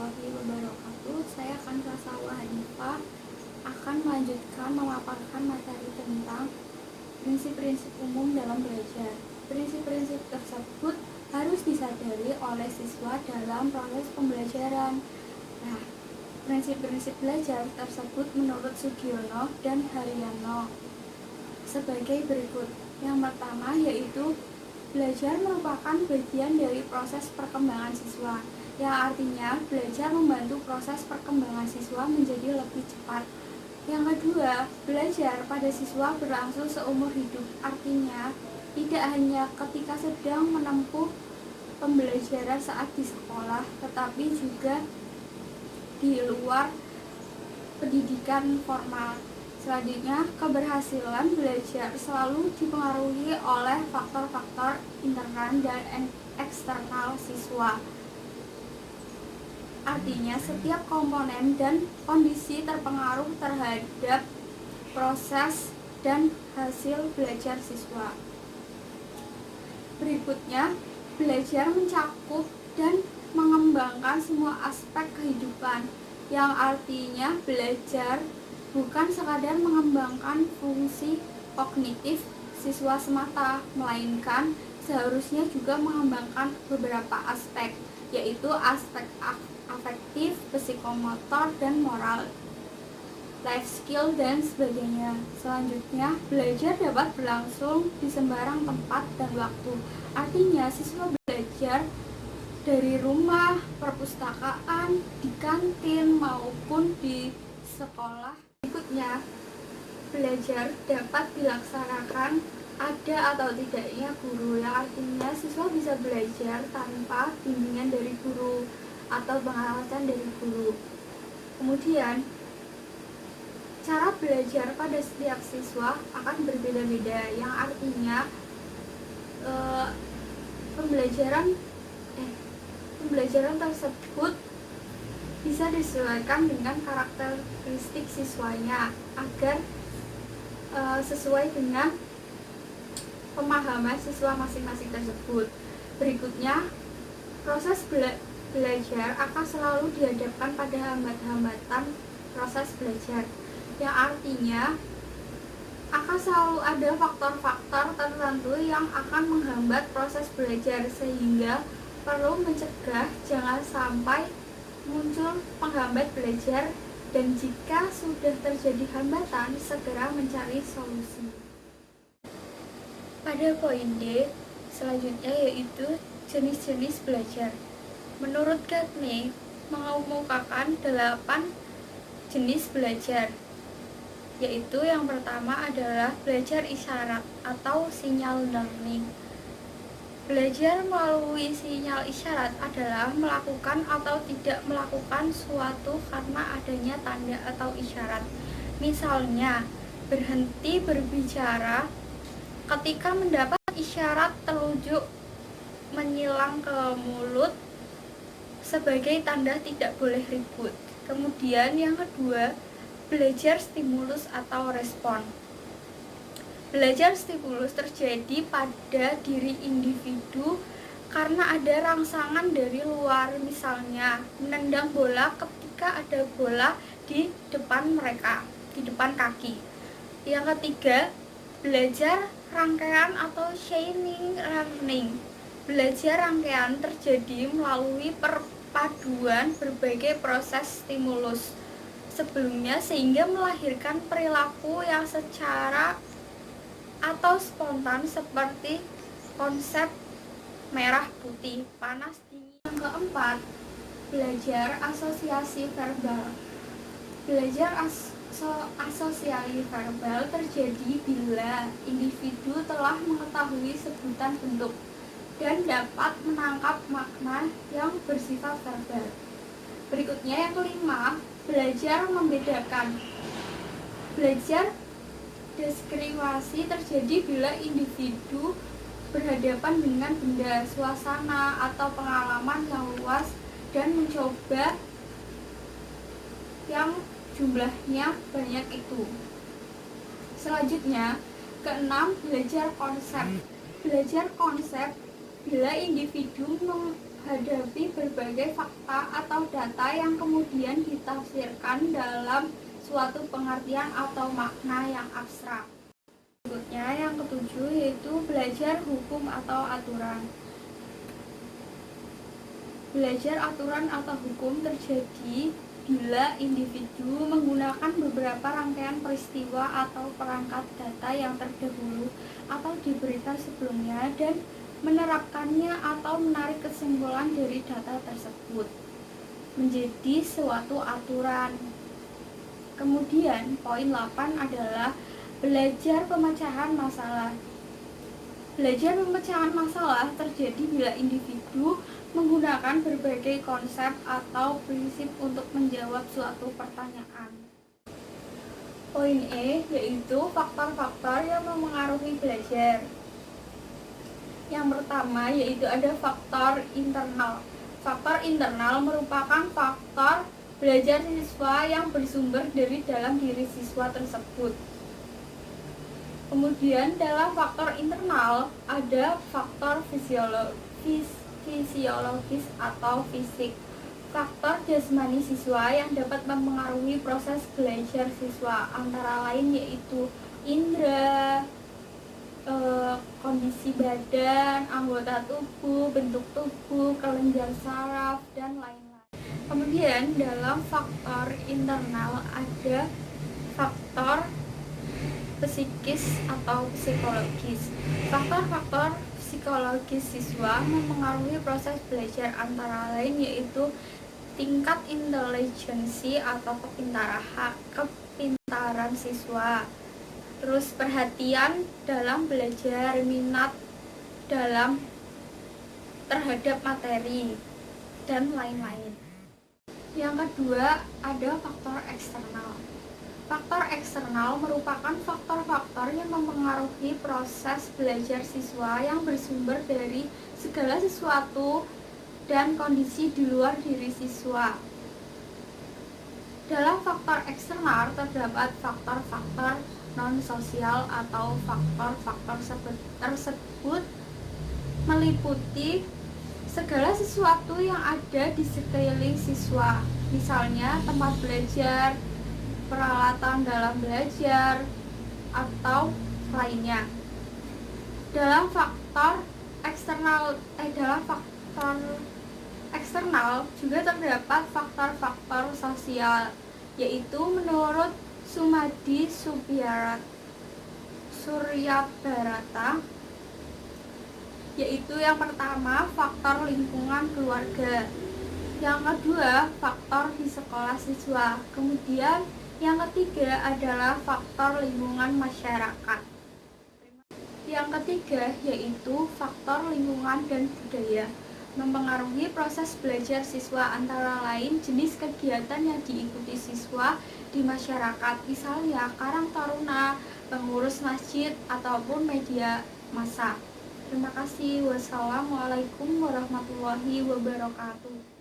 warahmatullahi wabarakatuh. Saya akan Prasawa Hanifah akan melanjutkan memaparkan materi tentang prinsip-prinsip umum dalam belajar. Prinsip-prinsip tersebut harus disadari oleh siswa dalam proses pembelajaran. Nah, prinsip-prinsip belajar tersebut menurut Sugiono dan Haryono sebagai berikut. Yang pertama yaitu belajar merupakan bagian dari proses perkembangan siswa, yang artinya belajar membantu proses perkembangan siswa menjadi lebih cepat. Yang kedua, belajar pada siswa berlangsung seumur hidup, artinya tidak hanya ketika sedang menempuh pembelajaran saat di sekolah, tetapi juga di luar pendidikan formal. Selanjutnya, keberhasilan belajar selalu dipengaruhi oleh faktor-faktor internal dan eksternal siswa. Artinya, setiap komponen dan kondisi terpengaruh terhadap proses dan hasil belajar siswa. Berikutnya, belajar mencakup dan mengembangkan semua aspek kehidupan, yang artinya belajar bukan sekadar mengembangkan fungsi kognitif siswa semata, melainkan seharusnya juga mengembangkan beberapa aspek, yaitu aspek afektif, psikomotor, dan moral, life skill, dan sebagainya. Selanjutnya, belajar dapat berlangsung di sembarang tempat dan waktu. Artinya, siswa belajar dari rumah, perpustakaan, di kantin, maupun di sekolah. Berikutnya, belajar dapat dilaksanakan ada atau tidaknya guru, yang artinya siswa bisa belajar tanpa bimbingan dari guru atau pengawasan dari guru. Kemudian, cara belajar pada setiap siswa akan berbeda-beda, yang artinya pembelajaran tersebut bisa disesuaikan dengan karakteristik siswanya agar sesuai dengan pemahaman siswa masing-masing tersebut. Berikutnya, proses belajar akan selalu dihadapkan pada hambatan proses belajar, yang artinya akan selalu ada faktor-faktor tertentu yang akan menghambat proses belajar, sehingga perlu mencegah jangan sampai muncul penghambat belajar, dan jika sudah terjadi hambatan, segera mencari solusi. Pada poin D selanjutnya yaitu jenis-jenis belajar. Menurut Gatney mengemukakan 8 jenis belajar, yaitu yang pertama adalah belajar isyarat atau sinyal learning. Belajar melalui sinyal isyarat adalah melakukan atau tidak melakukan suatu karena adanya tanda atau isyarat. Misalnya, berhenti berbicara ketika mendapat isyarat telunjuk menyilang ke mulut sebagai tanda tidak boleh ribut. Kemudian yang kedua, belajar stimulus atau respon. Belajar stimulus terjadi pada diri individu karena ada rangsangan dari luar, misalnya menendang bola ketika ada bola di depan mereka, di depan kaki. Yang ketiga, belajar rangkaian atau chaining learning. Belajar rangkaian terjadi melalui perpaduan berbagai proses stimulus sebelumnya sehingga melahirkan perilaku yang secara atau spontan, seperti konsep merah putih, panas dingin. Yang keempat, belajar asosiasi verbal. Belajar asosiasi verbal terjadi bila individu telah mengetahui sebutan bentuk dan dapat menangkap makna yang bersifat verbal. Berikutnya yang kelima, belajar membedakan. Belajar deskripsi terjadi bila individu berhadapan dengan benda, suasana, atau pengalaman yang luas dan mencoba yang jumlahnya banyak itu. Selanjutnya, keenam, belajar konsep. Belajar konsep bila individu menghadapi berbagai fakta atau data yang kemudian ditafsirkan dalam suatu pengertian atau makna yang abstrak. Berikutnya yang ketujuh yaitu belajar hukum atau aturan. Belajar aturan atau hukum terjadi bila individu menggunakan beberapa rangkaian peristiwa atau perangkat data yang terdahulu atau diberita sebelumnya dan menerapkannya atau menarik kesimpulan dari data tersebut menjadi suatu aturan. Kemudian poin 8 adalah belajar pemecahan masalah. Belajar pemecahan masalah terjadi bila individu menggunakan berbagai konsep atau prinsip untuk menjawab suatu pertanyaan. Poin E yaitu faktor-faktor yang memengaruhi belajar. Yang pertama yaitu ada faktor internal. Faktor internal merupakan faktor belajar siswa yang bersumber dari dalam diri siswa tersebut. Kemudian dalam faktor internal ada faktor fisiologis atau fisik. Faktor jasmani siswa yang dapat mempengaruhi proses belajar siswa antara lain yaitu indera, kondisi badan, anggota tubuh, bentuk tubuh, kelenjar saraf, dan lain-lain. Kemudian dalam faktor internal ada faktor psikis atau psikologis. Faktor-faktor psikologis siswa mempengaruhi proses belajar antara lain yaitu tingkat intelijensi atau kepintaran siswa, terus perhatian dalam belajar, minat dalam terhadap materi, dan lain-lain. Yang kedua ada faktor eksternal. Faktor eksternal merupakan faktor-faktor yang mempengaruhi proses belajar siswa yang bersumber dari segala sesuatu dan kondisi di luar diri siswa. Dalam faktor eksternal terdapat faktor-faktor non-sosial atau faktor-faktor tersebut meliputi segala sesuatu yang ada di sekeliling siswa, misalnya tempat belajar, peralatan dalam belajar, atau lainnya. Dalam faktor eksternal juga terdapat faktor-faktor sosial, yaitu menurut Sumadi Suryabarata, yaitu yang pertama faktor lingkungan keluarga, yang kedua faktor di sekolah siswa, kemudian yang ketiga adalah faktor lingkungan masyarakat. Yang ketiga yaitu faktor lingkungan dan budaya mempengaruhi proses belajar siswa antara lain jenis kegiatan yang diikuti siswa di masyarakat, misalnya Karang Taruna, pengurus masjid, ataupun media massa. Terima kasih. Wassalamualaikum warahmatullahi wabarakatuh.